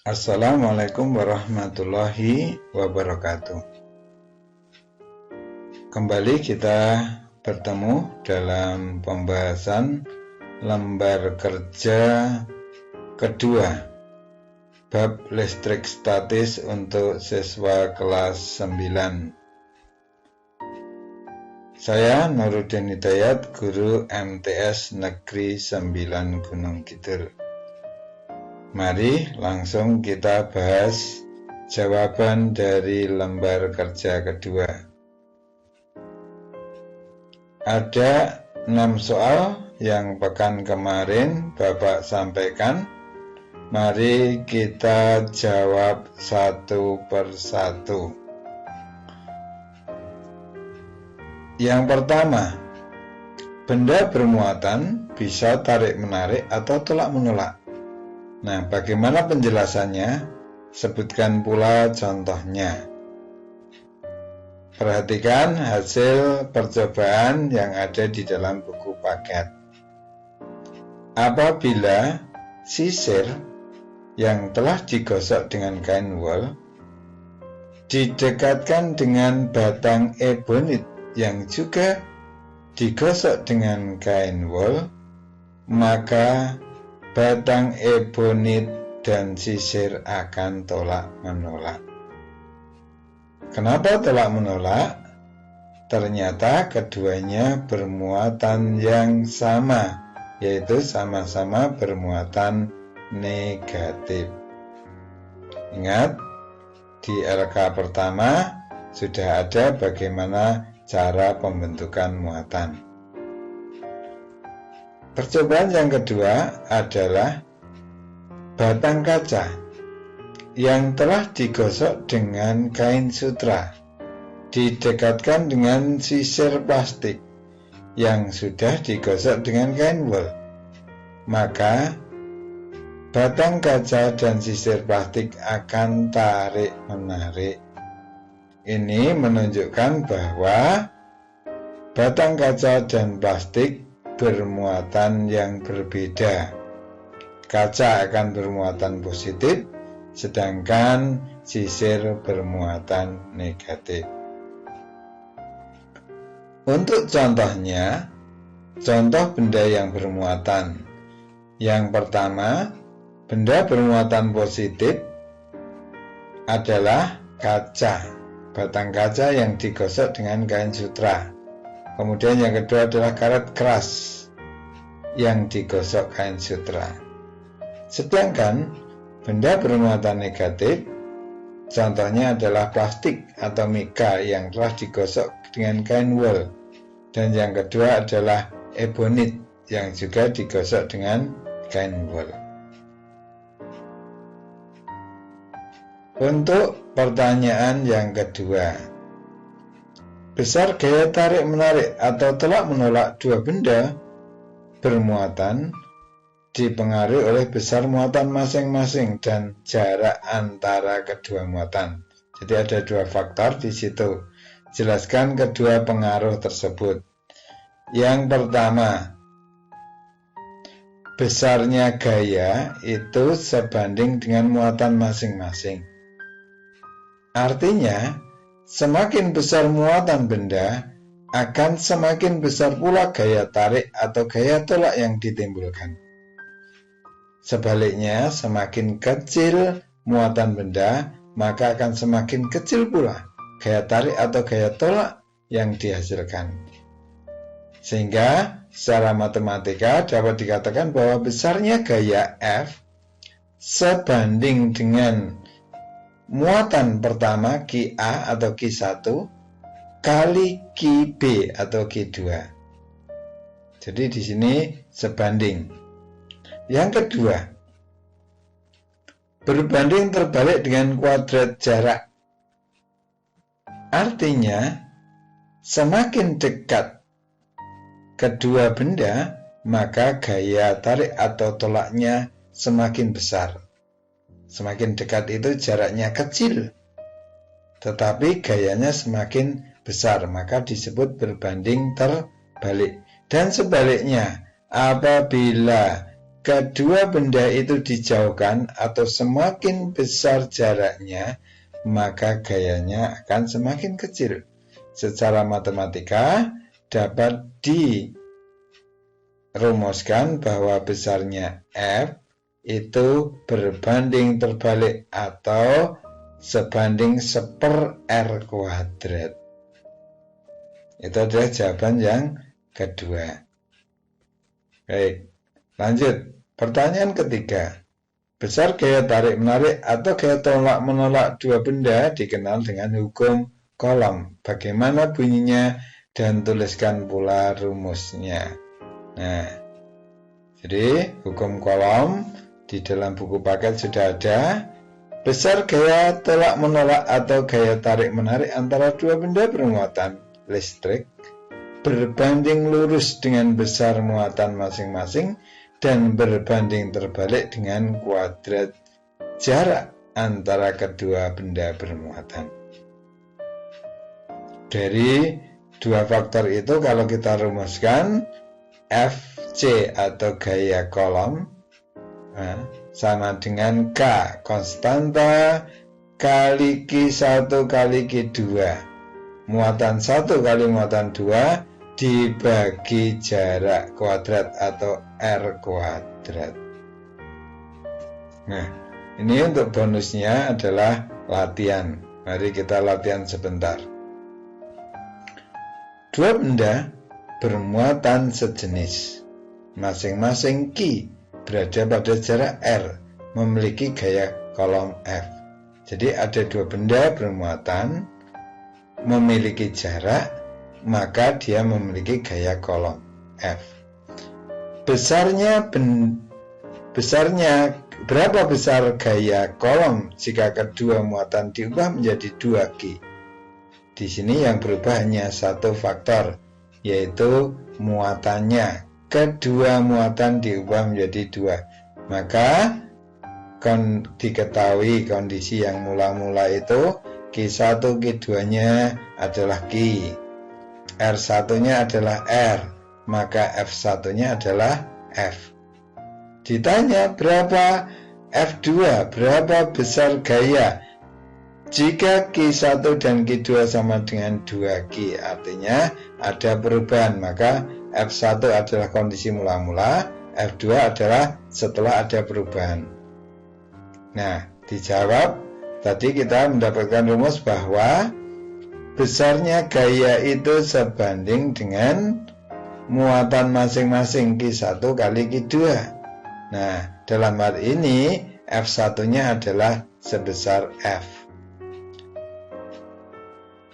Assalamualaikum warahmatullahi wabarakatuh. Kembali kita bertemu dalam pembahasan lembar kerja kedua bab listrik statis untuk siswa kelas 9. Saya Nuruddin Hidayat, guru MTS Negeri 9 Gunung Kidul. Mari langsung kita bahas jawaban dari lembar kerja kedua. Ada 6 soal yang pekan kemarin Bapak sampaikan. Mari kita jawab satu persatu. Yang pertama, benda bermuatan bisa tarik-menarik atau tolak-menolak. Nah, bagaimana penjelasannya? Sebutkan pula contohnya. Perhatikan hasil percobaan yang ada di dalam buku paket. Apabila sisir yang telah digosok dengan kain wol didekatkan dengan batang ebonit yang juga digosok dengan kain wol, maka batang ebonit dan sisir akan tolak-menolak. Kenapa tolak-menolak? Ternyata keduanya bermuatan yang sama, yaitu sama-sama bermuatan negatif. Ingat, di LK pertama sudah ada bagaimana cara pembentukan muatan. Percobaan yang kedua adalah batang kaca yang telah digosok dengan kain sutra didekatkan dengan sisir plastik yang sudah digosok dengan kain wol. Maka batang kaca dan sisir plastik akan tarik-menarik. Ini menunjukkan bahwa batang kaca dan plastik bermuatan yang berbeda. Kaca akan bermuatan positif, sedangkan sisir bermuatan negatif. Untuk contohnya, contoh benda yang bermuatan. Yang pertama, benda bermuatan positif adalah kaca, batang kaca yang digosok dengan kain sutra. Kemudian yang kedua adalah karet keras yang digosok kain sutra. Sedangkan benda bermuatan negatif, contohnya adalah plastik atau mika yang telah digosok dengan kain wol. Dan yang kedua adalah ebonit yang juga digosok dengan kain wol. Untuk pertanyaan yang kedua, besar gaya tarik-menarik atau tolak-menolak dua benda bermuatan dipengaruhi oleh besar muatan masing-masing dan jarak antara kedua muatan. Jadi ada dua faktor di situ. Jelaskan kedua pengaruh tersebut. Yang pertama, besarnya gaya itu sebanding dengan muatan masing-masing. Artinya, semakin besar muatan benda, akan semakin besar pula gaya tarik atau gaya tolak yang ditimbulkan. Sebaliknya, semakin kecil muatan benda, maka akan semakin kecil pula gaya tarik atau gaya tolak yang dihasilkan. Sehingga secara matematika dapat dikatakan bahwa besarnya gaya F sebanding dengan muatan pertama QA atau Q1 kali QB atau Q2. Jadi di sini sebanding. Yang kedua, berbanding terbalik dengan kuadrat jarak. Artinya, semakin dekat kedua benda, maka gaya tarik atau tolaknya semakin besar. Semakin dekat itu jaraknya kecil, tetapi gayanya semakin besar, maka disebut berbanding terbalik. Dan sebaliknya, apabila kedua benda itu dijauhkan atau semakin besar jaraknya, maka gayanya akan semakin kecil. Secara matematika dapat dirumuskan bahwa besarnya F itu berbanding terbalik atau sebanding 1/R². Itu adalah jawaban yang kedua. Baik, lanjut. Pertanyaan ketiga. Besar gaya tarik-menarik atau gaya tolak-menolak dua benda dikenal dengan hukum Coulomb. Bagaimana bunyinya dan tuliskan pula rumusnya. Nah, jadi hukum Coulomb di dalam buku paket sudah ada. Besar gaya tolak-menolak atau gaya tarik-menarik antara dua benda bermuatan listrik berbanding lurus dengan besar muatan masing-masing dan berbanding terbalik dengan kuadrat jarak antara kedua benda bermuatan. Dari dua faktor itu kalau kita rumuskan, Fc atau gaya Coulomb sama dengan K konstanta kali Q1 kali Q2, muatan 1 kali muatan 2 dibagi jarak kuadrat atau R². Nah, ini untuk bonusnya adalah latihan. Mari kita latihan sebentar. Dua benda bermuatan sejenis, masing-masing Q berada pada jarak R, memiliki gaya Coulomb F. Jadi ada dua benda bermuatan memiliki jarak, maka dia memiliki gaya Coulomb F. Berapa besar gaya Coulomb jika kedua muatan diubah menjadi 2Q? Di sini yang berubah hanya satu faktor, yaitu muatannya. Kedua muatan diubah menjadi 2. Maka diketahui kondisi yang mula-mula itu Q1, Q2-nya adalah Q, R1-nya adalah R, maka F1-nya adalah F. Ditanya berapa F2, berapa besar gaya jika Q1 dan Q2 sama dengan 2Q, artinya ada perubahan, maka F1 adalah kondisi mula-mula, F2 adalah setelah ada perubahan. Nah, dijawab, tadi kita mendapatkan rumus bahwa besarnya gaya itu sebanding dengan muatan masing-masing Q1 kali Q2. Nah, dalam hal ini F1-nya adalah sebesar F.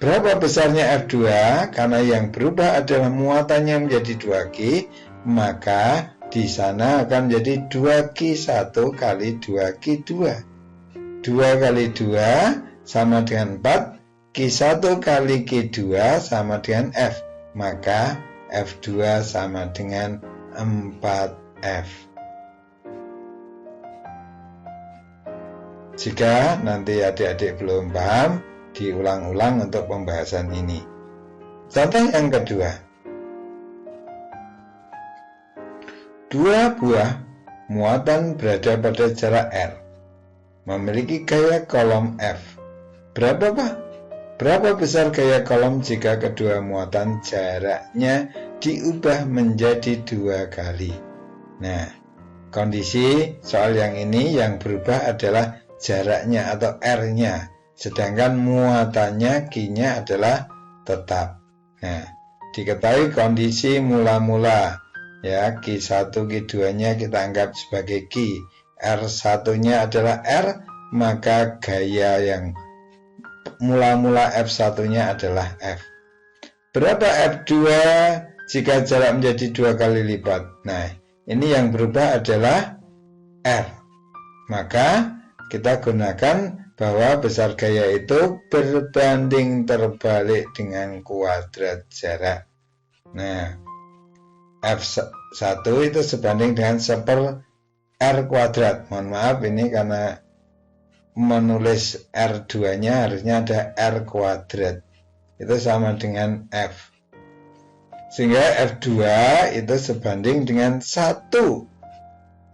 Berapa besarnya F2? Karena yang berubah adalah muatannya menjadi 2Q, maka di sana akan menjadi 2Q1 kali 2Q2. 2 kali 2 sama dengan 4, Q1 kali Q2 sama dengan F, maka F2 sama dengan 4F. Jika nanti adik-adik belum paham, diulang-ulang untuk pembahasan ini. Contoh yang kedua. Dua buah muatan berada pada jarak R, memiliki gaya Coulomb F. Berapa besar gaya Coulomb jika kedua muatan jaraknya diubah menjadi 2 kali? Nah, kondisi soal yang ini yang berubah adalah jaraknya atau R-nya. Sedangkan muatannya Q-nya adalah tetap. Nah, diketahui kondisi mula-mula, ya, Q1, Q2-nya kita anggap sebagai Q, R1-nya adalah R, maka gaya yang mula-mula F1-nya adalah F. Berapa F2 jika jarak menjadi 2 kali lipat? Nah, ini yang berubah adalah R. Maka kita gunakan bahwa besar gaya itu berbanding terbalik dengan kuadrat jarak. Nah, F1 itu sebanding dengan 1/R². Mohon maaf, ini karena menulis R2-nya harusnya ada R². Itu sama dengan F. Sehingga F2 itu sebanding dengan 1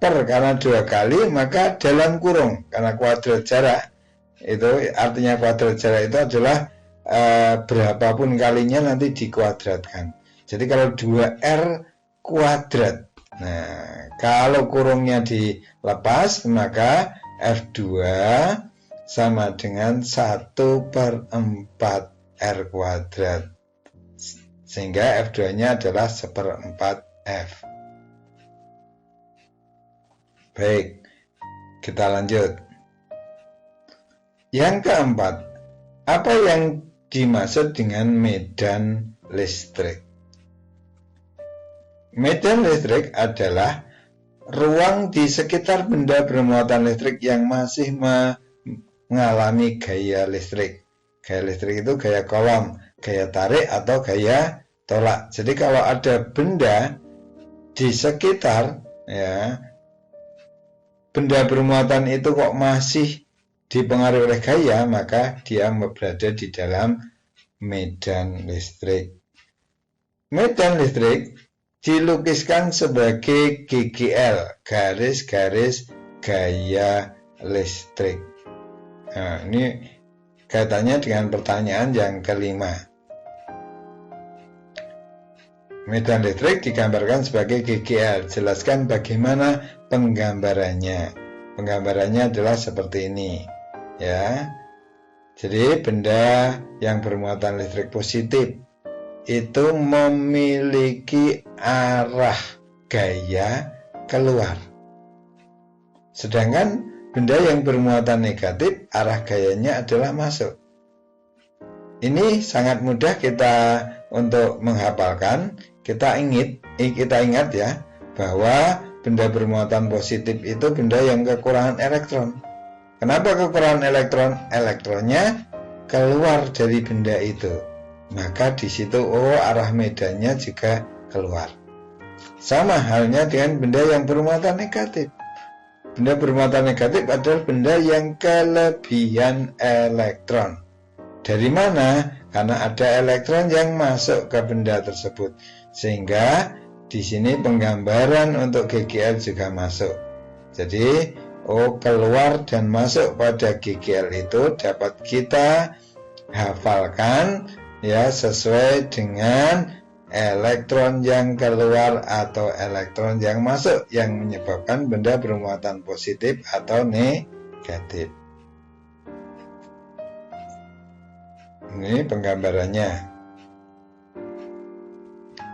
per karena 2 kali, maka dalam kurung karena kuadrat jarak. Itu artinya kuadrat jarak itu adalah berapapun kalinya nanti dikuadratkan. Jadi kalau 2R kuadrat. Nah, kalau kurungnya dilepas, maka F2 sama dengan 1/4 R kuadrat. Sehingga F2-nya adalah 1/4 F. Baik, kita lanjut. Yang keempat, apa yang dimaksud dengan medan listrik? Medan listrik adalah ruang di sekitar benda bermuatan listrik yang masih mengalami gaya listrik. Gaya listrik itu gaya kolom, gaya tarik atau gaya tolak. Jadi kalau ada benda di sekitar, ya, benda bermuatan itu kok masih dipengaruhi oleh gaya, maka dia berada di dalam medan listrik. Medan listrik dilukiskan sebagai GGL, garis-garis gaya listrik. Nah, ini kaitannya dengan pertanyaan yang kelima. Medan listrik digambarkan sebagai GGL. Jelaskan bagaimana penggambarannya. Penggambarannya adalah seperti ini, ya. Jadi benda yang bermuatan listrik positif itu memiliki arah gaya keluar. Sedangkan benda yang bermuatan negatif arah gayanya adalah masuk. Ini sangat mudah kita untuk menghafalkan. Kita ingat ya bahwa benda bermuatan positif itu benda yang kekurangan elektron. Kenapa kekurangan elektron? Elektronnya keluar dari benda itu. Maka di situ arah medannya juga keluar. Sama halnya dengan benda yang bermuatan negatif. Benda bermuatan negatif adalah benda yang kelebihan elektron. Dari mana? Karena ada elektron yang masuk ke benda tersebut. Sehingga di sini penggambaran untuk GGL juga masuk. Jadi keluar dan masuk pada GGL itu dapat kita hafalkan ya sesuai dengan elektron yang keluar atau elektron yang masuk yang menyebabkan benda bermuatan positif atau negatif. Ini penggambarannya.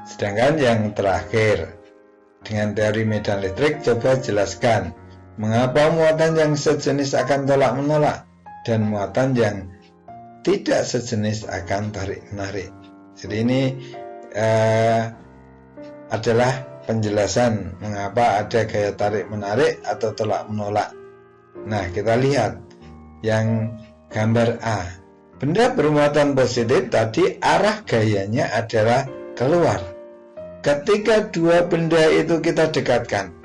Sedangkan yang terakhir, dengan teori medan listrik, coba jelaskan mengapa muatan yang sejenis akan tolak menolak dan muatan yang tidak sejenis akan tarik menarik. Jadi ini adalah penjelasan mengapa ada gaya tarik menarik atau tolak menolak. Nah, kita lihat yang gambar A. Benda bermuatan positif tadi arah gayanya adalah keluar. Ketika dua benda itu kita dekatkan,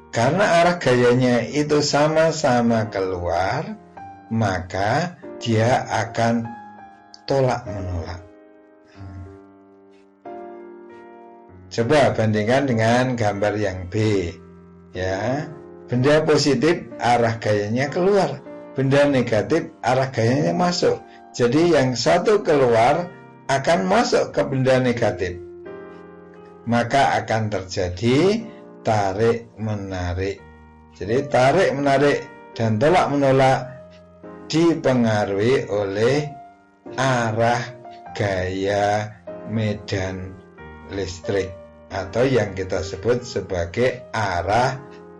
karena arah gayanya itu sama-sama keluar, maka dia akan tolak menolak. Coba bandingkan dengan gambar yang B. Ya, benda positif arah gayanya keluar, benda negatif arah gayanya masuk. Jadi yang satu keluar akan masuk ke benda negatif. Maka akan terjadi tarik menarik. Jadi tarik menarik dan tolak menolak dipengaruhi oleh arah gaya medan listrik atau yang kita sebut sebagai arah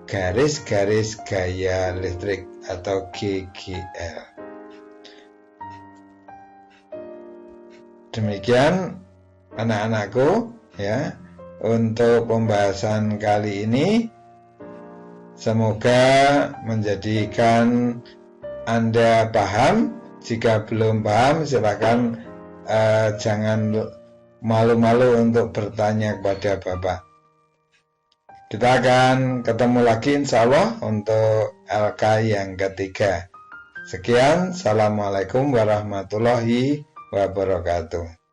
garis-garis gaya listrik atau GGL. Demikian anak-anakku ya untuk pembahasan kali ini. Semoga menjadikan Anda paham. Jika belum paham silakan jangan malu-malu untuk bertanya kepada Bapak. Kita akan ketemu lagi insya Allah untuk LK yang ketiga. Sekian, Assalamualaikum warahmatullahi wabarakatuh.